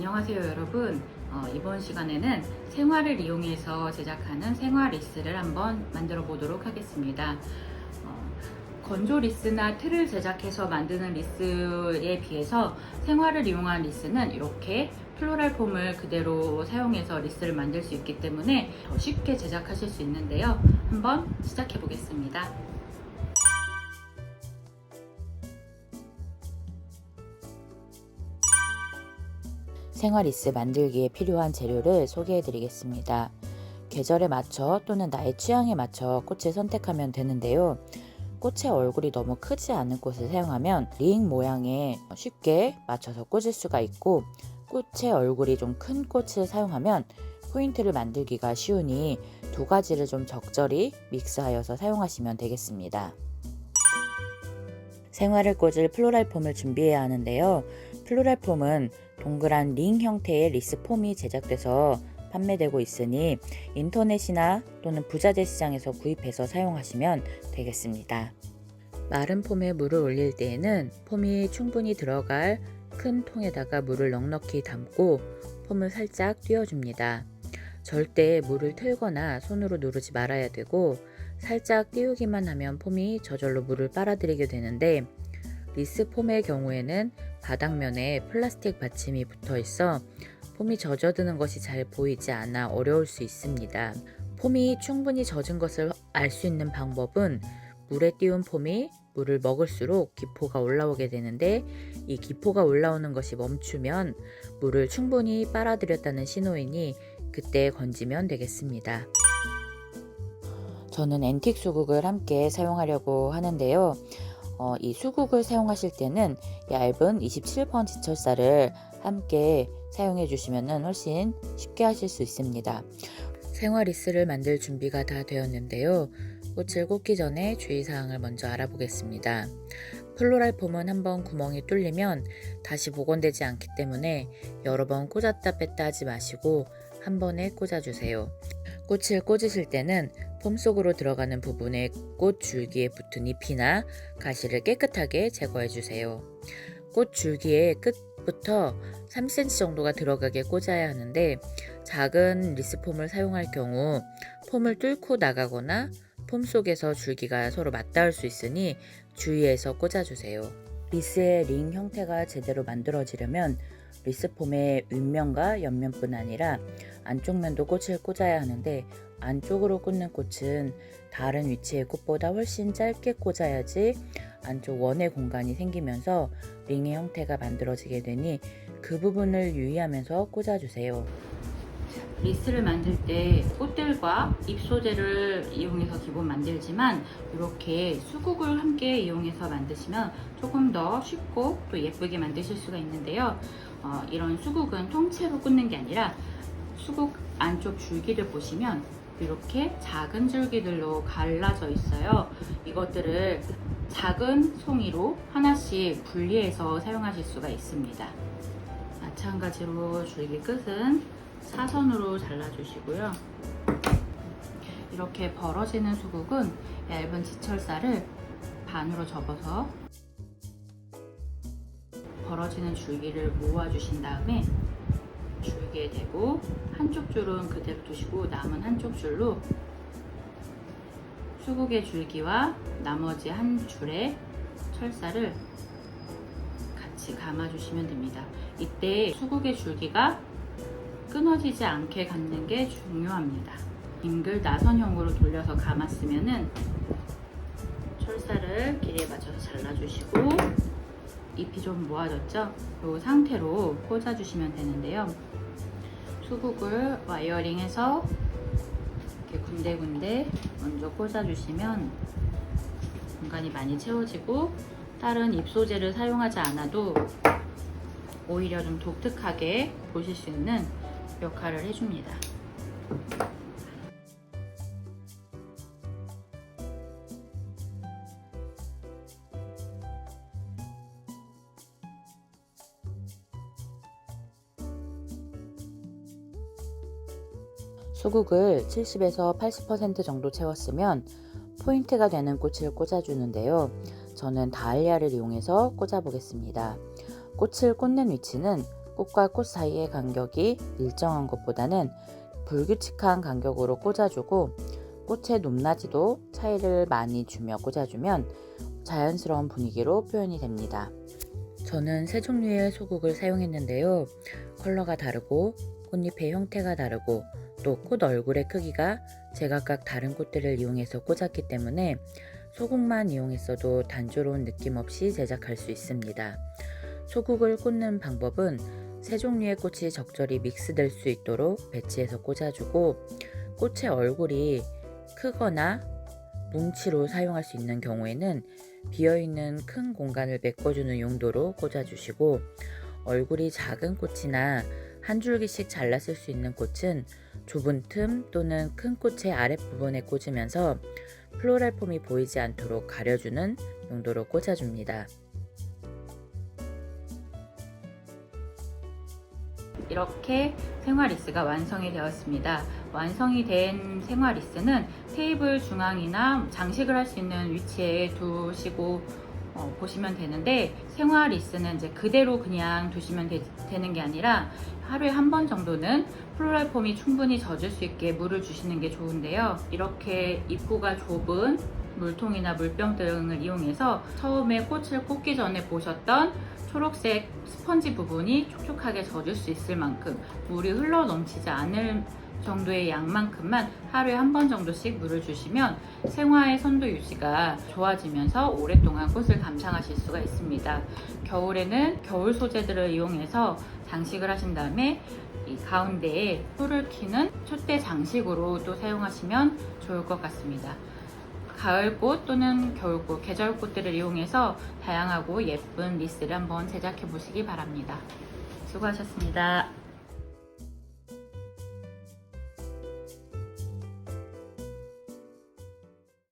안녕하세요 여러분. 이번 시간에는 생화를 이용해서 제작하는 생화 리스를 한번 만들어 보도록 하겠습니다. 건조 리스나 틀을 제작해서 만드는 리스에 비해서 생화를 이용한 리스는 이렇게 플로럴 폼을 그대로 사용해서 리스를 만들 수 있기 때문에 더 쉽게 제작하실 수 있는데요. 한번 시작해 보겠습니다. 생화 리스 만들기에 필요한 재료를 소개해 드리겠습니다. 계절에 맞춰 또는 나의 취향에 맞춰 꽃을 선택하면 되는데요. 꽃의 얼굴이 너무 크지 않은 꽃을 사용하면 링 모양에 쉽게 맞춰서 꽂을 수가 있고, 꽃의 얼굴이 좀 큰 꽃을 사용하면 포인트를 만들기가 쉬우니 두 가지를 좀 적절히 믹스하여서 사용하시면 되겠습니다. 생화를 꽂을 플로럴 폼을 준비해야 하는데요. 플로럴 폼은 동그란 링 형태의 리스 폼이 제작돼서 판매되고 있으니 인터넷이나 또는 부자재 시장에서 구입해서 사용하시면 되겠습니다. 마른 폼에 물을 올릴 때에는 폼이 충분히 들어갈 큰 통에다가 물을 넉넉히 담고 폼을 살짝 띄워줍니다. 절대 물을 틀거나 손으로 누르지 말아야 되고, 살짝 띄우기만 하면 폼이 저절로 물을 빨아들이게 되는데, 리스 폼의 경우에는 바닥면에 플라스틱 받침이 붙어 있어 폼이 젖어드는 것이 잘 보이지 않아 어려울 수 있습니다. 폼이 충분히 젖은 것을 알 수 있는 방법은 물에 띄운 폼이 물을 먹을수록 기포가 올라오게 되는데, 이 기포가 올라오는 것이 멈추면 물을 충분히 빨아들였다는 신호이니 그때 건지면 되겠습니다. 저는 앤틱 수국을 함께 사용하려고 하는데요. 이 수국을 사용하실 때는 얇은 27번 지철사를 함께 사용해 주시면 훨씬 쉽게 하실 수 있습니다. 생화 리스를 만들 준비가 다 되었는데요. 꽃을 꽂기 전에 주의사항을 먼저 알아보겠습니다. 플로럴 폼은 한번 구멍이 뚫리면 다시 복원되지 않기 때문에 여러 번 꽂았다 뺐다 하지 마시고 한 번에 꽂아주세요. 꽃을 꽂으실 때는 폼 속으로 들어가는 부분에 꽃 줄기에 붙은 잎이나 가시를 깨끗하게 제거해 주세요. 꽃 줄기의 끝부터 3cm 정도가 들어가게 꽂아야 하는데, 작은 리스폼을 사용할 경우 폼을 뚫고 나가거나 폼 속에서 줄기가 서로 맞닿을 수 있으니 주의해서 꽂아주세요. 리스의 링 형태가 제대로 만들어지려면 리스폼의 윗면과 옆면뿐 아니라 안쪽 면도 꽃을 꽂아야 하는데, 안쪽으로 꽂는 꽃은 다른 위치의 꽃보다 훨씬 짧게 꽂아야지 안쪽 원의 공간이 생기면서 링의 형태가 만들어지게 되니 그 부분을 유의하면서 꽂아주세요. 리스를 만들 때 꽃들과 잎 소재를 이용해서 기본 만들지만, 이렇게 수국을 함께 이용해서 만드시면 조금 더 쉽고 또 예쁘게 만드실 수가 있는데요. 이런 수국은 통째로 꽂는 게 아니라 수국 안쪽 줄기를 보시면 이렇게 작은 줄기들로 갈라져 있어요. 이것들을 작은 송이로 하나씩 분리해서 사용하실 수가 있습니다. 마찬가지로 줄기 끝은 사선으로 잘라주시고요. 이렇게 벌어지는 수국은 얇은 지철사를 반으로 접어서 벌어지는 줄기를 모아주신 다음에 줄기에 대고 한쪽 줄은 그대로 두시고 남은 한쪽 줄로 수국의 줄기와 나머지 한 줄의 철사를 같이 감아주시면 됩니다. 이때 수국의 줄기가 끊어지지 않게 감는 게 중요합니다. 빙글 나선형으로 돌려서 감았으면은 철사를 길이에 맞춰서 잘라주시고, 잎이 좀 모아졌죠? 이 상태로 꽂아주시면 되는데요. 수국을 와이어링해서 이렇게 군데군데 먼저 꽂아주시면 공간이 많이 채워지고, 다른 잎 소재를 사용하지 않아도 오히려 좀 독특하게 보실 수 있는 역할을 해줍니다. 수국을 70에서 80% 정도 채웠으면 포인트가 되는 꽃을 꽂아주는데요. 저는 다알리아를 이용해서 꽂아보겠습니다. 꽃을 꽂는 위치는 꽃과 꽃 사이의 간격이 일정한 것보다는 불규칙한 간격으로 꽂아주고 꽃의 높낮이도 차이를 많이 주며 꽂아주면 자연스러운 분위기로 표현이 됩니다. 저는 세 종류의 소국을 사용했는데요. 컬러가 다르고 꽃잎의 형태가 다르고 또 꽃 얼굴의 크기가 제각각 다른 꽃들을 이용해서 꽂았기 때문에 소국만 이용했어도 단조로운 느낌 없이 제작할 수 있습니다. 소국을 꽂는 방법은 세 종류의 꽃이 적절히 믹스될 수 있도록 배치해서 꽂아주고 꽃의 얼굴이 크거나 뭉치로 사용할 수 있는 경우에는 비어있는 큰 공간을 메꿔주는 용도로 꽂아주시고 얼굴이 작은 꽃이나 한 줄기씩 잘라 쓸 수 있는 꽃은 좁은 틈 또는 큰 꽃의 아랫부분에 꽂으면서 플로랄 폼이 보이지 않도록 가려주는 용도로 꽂아줍니다. 이렇게 생화리스가 완성이 되었습니다. 완성이 된 생화리스는 테이블 중앙이나 장식을 할 수 있는 위치에 두시고 보시면 되는데, 생화리스는 이제 그대로 그냥 두시면 되는 게 아니라 하루에 한 번 정도는 플로랄 폼이 충분히 젖을 수 있게 물을 주시는 게 좋은데요. 이렇게 입구가 좁은 물통이나 물병 등을 이용해서 처음에 꽃을 꽂기 전에 보셨던 초록색 스펀지 부분이 촉촉하게 젖을 수 있을 만큼 물이 흘러 넘치지 않을 정도의 양만큼만 하루에 한 번 정도씩 물을 주시면 생화의 선도 유지가 좋아지면서 오랫동안 꽃을 감상하실 수가 있습니다. 겨울에는 겨울 소재들을 이용해서 장식을 하신 다음에 이 가운데에 풀을 튀는 촛대 장식으로 또 사용하시면 좋을 것 같습니다. 가을꽃 또는 겨울꽃, 계절꽃들을 이용해서 다양하고 예쁜 리스를 한번 제작해 보시기 바랍니다. 수고하셨습니다.